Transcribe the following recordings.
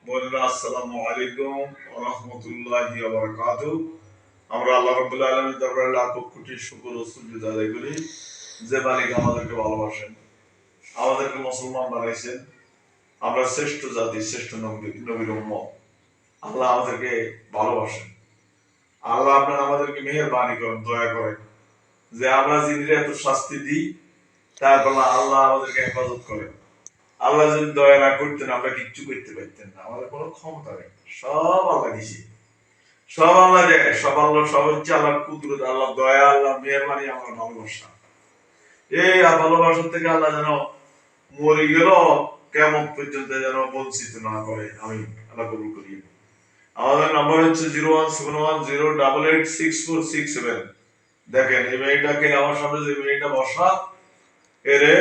বললেন আসসালামু আলাইকুম ওয়া রাহমাতুল্লাহি ওয়া বারাকাতুহু। আমরা আল্লাহ রাব্বুল আলামিনের দরবারে লাখ কোটি শুকর ও সুজুদ আদায় করি যে মালিক আমাদেরকে ভালোবাসেন, আমাদেরকে মুসলমান বানাইছেন। আমরা শ্রেষ্ঠ জাতি, শ্রেষ্ঠ নবীর উম্মত। আল্লাহ আমাদেরকে ভালোবাসেন। আল্লাহ আপনার আমাদেরকে মেহেরবানি করেন, দয়া করেন যে আমরা যিনি এত শাস্তি দিই, তারপর আল্লাহ আমাদেরকে হেফাজত করেন। আল্লাহ যদি দয়া না করতেন আমরা কিচ্ছু করতে পারতেন না, আমাদের কোনো ক্ষমতা নেই। সব আল্লাহ দিছে, সব আল্লাহ দেয়, সব আল্লাহ, সব হচ্ছে আল্লাহ কুদরত, আল্লাহ দয়া, আল্লাহ মেহরবানি, আল্লাহ ভালোবাসা। এই ভালোবাসার থেকে আল্লাহ যেন মরে গেল কেমন পর্যন্ত যেন বঞ্চিত না করে, আমি আল্লাহ কবুল করি। আমাদের নাম্বার হচ্ছে 01710886467। দেখেন এই মেয়েটাকে আমার সামনে যে মেয়েটা বসা, এরে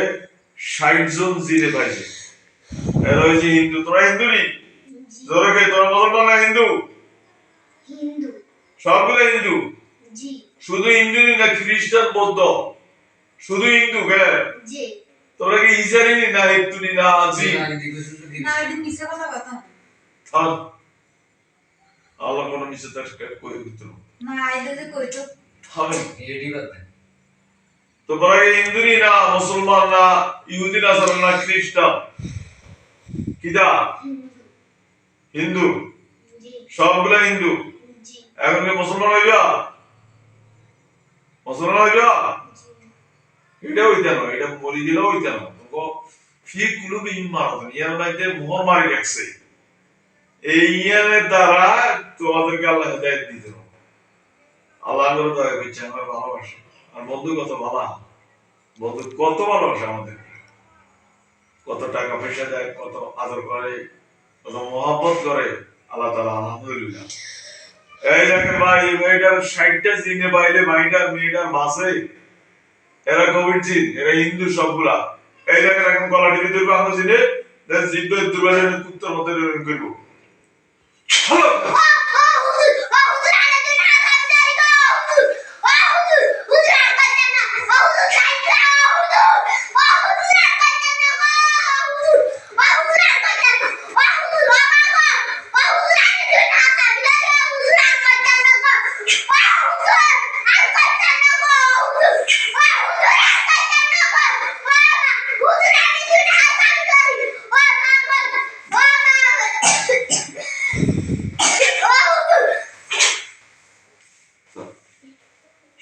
60 জন জিরে পাইছে। এরা হচ্ছে হিন্দু। তোরা হিন্দু নি? জোরে কে? তোরা মুসলমান না হিন্দু? হিন্দু। সবগুলো হিন্দু? জি। শুধু হিন্দু না খ্রিস্টান বৌদ্ধ? শুধু হিন্দু কে? জি। তোরা কি ইসারি নি না হিন্দু নি না জি? না এটা মিছে কথা কথা। থাম। আল্লাহ কোন মিছে তার কই দিত না, আইদা যে কইতো থাম এডি কথা। তো তোরা হিন্দু নি না মুসলমান না ইহুদি না না খ্রিস্টান? কিদা? হিন্দু। সবগুলা হিন্দু। এখন কি মুসলমান হইবা? মুসলমান হইবা? এটা হইতে না, এটা মরি গেল হইতে না। ফি কুলুবি ইমারাত, ইয়ার মধ্যে মোহর মারি রাখছে। এই ইয়ানের দ্বারা তোমাদেরকে আল্লাহ হেদায়েত দিতে হবে। আল্লাহ আমাদের দয়া করছে, আমার ভালোবাসে। আর বন্ধু কত ভালো, বন্ধু কত ভালোবাসে আমাদের, কত টাকা পয়সা দেয়, কত আদর করে, কত মহব্বত করে আল্লাহ তাআলা। আলহামদুলিল্লাহ। এই দেখেন ভাই, মেয়েটার 60টা জিনে বাইরে ভাইটার মেয়েটার বাসে, এরা কোভিড জিন, এরা হিন্দু সবগুলা। এই দেখেন এখন গলা টিপে ধরবো আমরা জিনে, জিব্বে দুর্বলের কুত্তার মধ্যে করবো।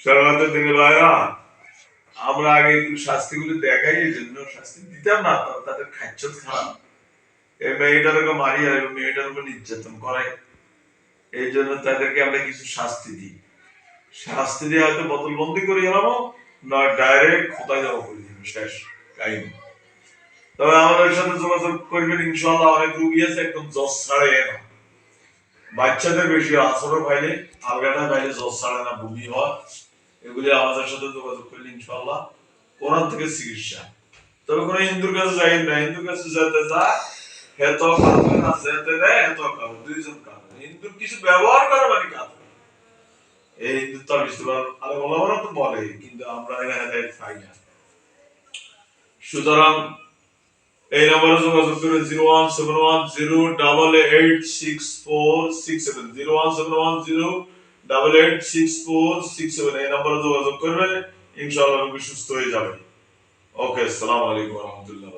শরণার্থী দিনে ভাইরা, আমরা আগে শাস্তিগুলো দেখাই, এই জন্য শাস্তি দিতাম না, তাদের খাচ্ছ খারাপ। এই মেয়েটার উপর মারি আর মেয়েটার উপর নির্যাতন করে, এই জন্য তাদেরকে আমরা কিছু শাস্তি দিই। শাস্তি দিয়ে হয়তো বোতল বন্দি করে গেলাম, না ডাইরেক্ট খোদাই দেওয়া করে দিব, শেষ কাহিনী। তবে আমাদের সাথে যোগাযোগ করবেন ইনশাআল্লাহ। অনেক রুগী আছে একদম জজ ছাড়ে না, বাচ্চাদের বেশি আসরও পাইলে, আলগাটা পাইলে জজ ছাড়ে না, বমি হয়। এগুলি আমাদের সাথে যোগাযোগ করলে ইনশাআল্লাহ কোরআন থেকে চিকিৎসা। তবে কোন হিন্দুর কাছে যাই না, হিন্দুর কাছে যেতে যায় হেত কাঁদবে না, যেতে দেয় হেত কাঁদবে, দুইজন কাঁদবে। হিন্দুর কিছু ব্যবহার করে মানে কাঁদবে। এই হিন্দু তার বিশ্ববার আরে বলা তো বলে, কিন্তু আমরা হেদায়েত পাই না। সুতরাং এই নম্বরে যোগাযোগ করে 01710886467, 01710886467, এই নম্বরে যোগাযোগ করবে, ইনশাআল্লাহ রোগী সুস্থ হয়ে যাবে। ওকে, আসসালামু আলাইকুম ওয়া রাহমাতুল্লাহ।